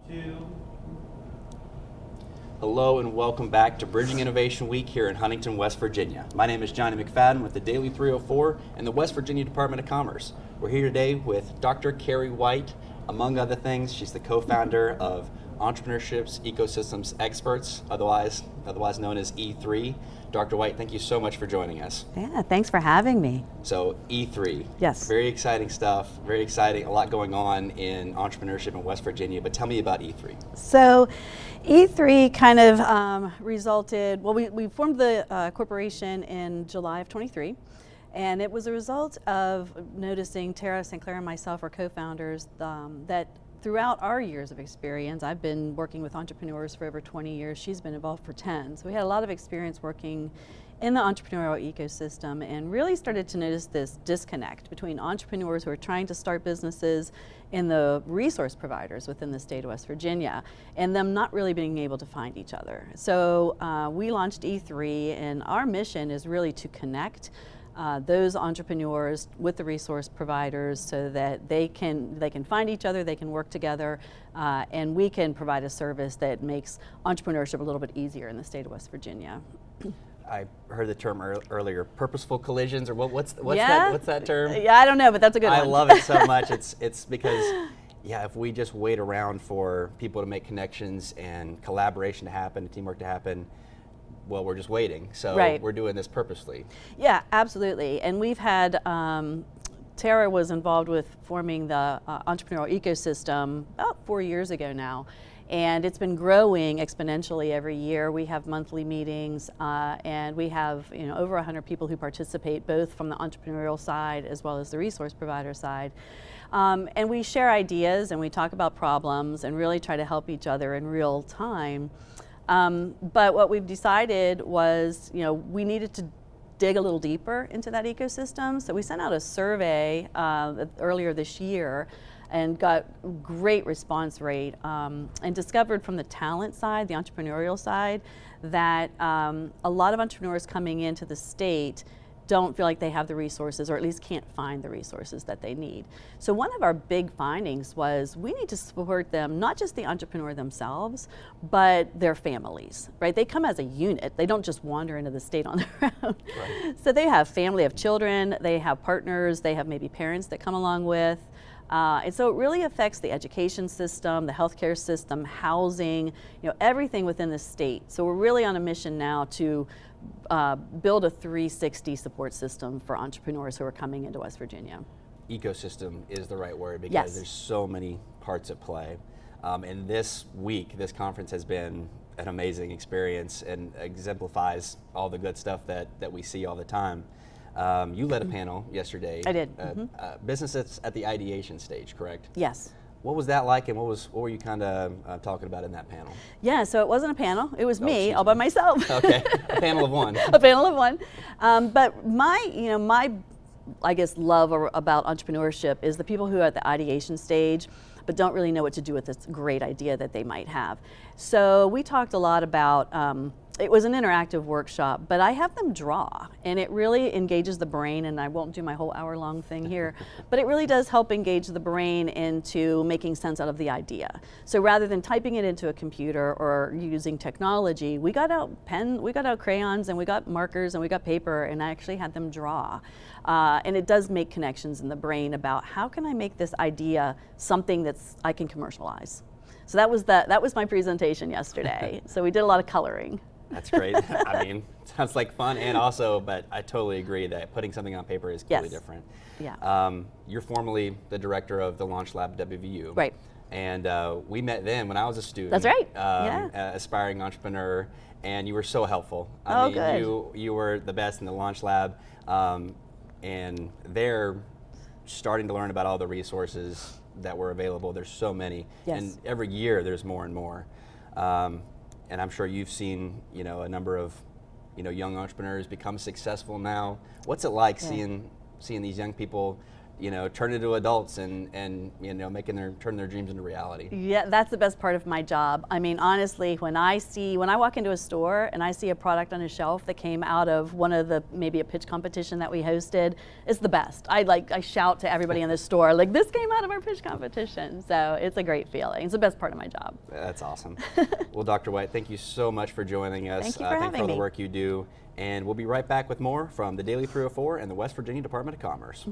2. Hello and welcome back to Bridging Innovation Week here in Huntington, West Virginia. My name is Johnny McFadden with the Daily 304 and the West Virginia Department of Commerce. We're here today with Dr. Carrie White. Among other things, she's the co-founder of Entrepreneurship's Ecosystems Experts, otherwise known as E3. Dr. White, thank you so much for joining us. Yeah, thanks for having me. So E3, Yes. Very exciting stuff, very exciting, a lot going on in entrepreneurship in West Virginia, but tell me about E3. So E3 kind of resulted, well, we formed the corporation in July of 23, and it was a result of noticing Tara St. Clair and myself are co-founders that throughout our years of experience, I've been working with entrepreneurs for over 20 years, she's been involved for 10. So we had a lot of experience working in the entrepreneurial ecosystem and really started to notice this disconnect between entrepreneurs who are trying to start businesses and the resource providers within the state of West Virginia, and them not really being able to find each other. So we launched E3, and our mission is really to connect those entrepreneurs with the resource providers so that they can find each other, they can work together, and we can provide a service that makes entrepreneurship a little bit easier in the state of West Virginia. I heard the term earlier, purposeful collisions, or what's Yeah? that term? Yeah, I don't know, but that's a good one. I love it so much. It's because, yeah, if we just wait around for people to make connections and collaboration to happen, teamwork to happen, well, we're just waiting. So Right. We're doing this purposely. Yeah, absolutely. And we've had, Tara was involved with forming the entrepreneurial ecosystem about 4 years ago now. And it's been growing exponentially every year. We have monthly meetings, and we have over 100 people who participate, both from the entrepreneurial side as well as the resource provider side. And we share ideas and we talk about problems and really try to help each other in real time. But what we've decided was, we needed to dig a little deeper into that ecosystem. So we sent out a survey earlier this year and got great response rate, and discovered from the talent side, the entrepreneurial side, that a lot of entrepreneurs coming into the state don't feel like they have the resources, or at least can't find the resources that they need. So one of our big findings was we need to support them, not just the entrepreneur themselves, but their families, right? They come as a unit. They don't just wander into the state on their own. Right. So they have family of children, they have partners, they have maybe parents that come along with. And so it really affects the education system, the healthcare system, housing, everything within the state. So we're really on a mission now to build a 360 support system for entrepreneurs who are coming into West Virginia. Ecosystem is the right word because Yes. there's so many parts at play. And this week, this conference has been an amazing experience and exemplifies all the good stuff that we see all the time. You led a panel yesterday. I did. Businesses at the ideation stage, correct? Yes. What was that like, and what were you kind of talking about in that panel? Yeah, so it wasn't a panel. It was me excuse all by me. myself. Okay, a panel of one. A panel of one. But my I guess, love about entrepreneurship is the people who are at the ideation stage but don't really know what to do with this great idea that they might have. So we talked a lot about, it was an interactive workshop, but I have them draw, and it really engages the brain, and I won't do my whole hour-long thing here, but it really does help engage the brain into making sense out of the idea. So rather than typing it into a computer or using technology, we got out crayons, and we got markers, and we got paper, and I actually had them draw. And it does make connections in the brain about how can I make this idea something that I can commercialize. So that was my presentation yesterday. So we did a lot of coloring. That's great. I mean, sounds like fun, and also, but I totally agree that putting something on paper is completely Yes. different. Yeah. You're formerly the director of the Launch Lab at WVU. Right. And we met then when I was a student. That's right. Yeah. Aspiring entrepreneur, and you were so helpful. Good. You were the best in the Launch Lab, and they're starting to learn about all the resources that were available. There's so many, Yes. and every year there's more and more. And I'm sure you've seen, a number of, young entrepreneurs become successful now. What's it like seeing these young people turn into adults and turn their dreams into reality. Yeah, that's the best part of my job. I mean, honestly, when I walk into a store and I see a product on a shelf that came out of maybe a pitch competition that we hosted, it's the best. I shout to everybody in the store, like, this came out of our pitch competition. So it's a great feeling. It's the best part of my job. That's awesome. Well, Dr. White, thank you so much for joining us. Thank you for having for all the me. work you do. And we'll be right back with more from the Daily 304 and the West Virginia Department of Commerce.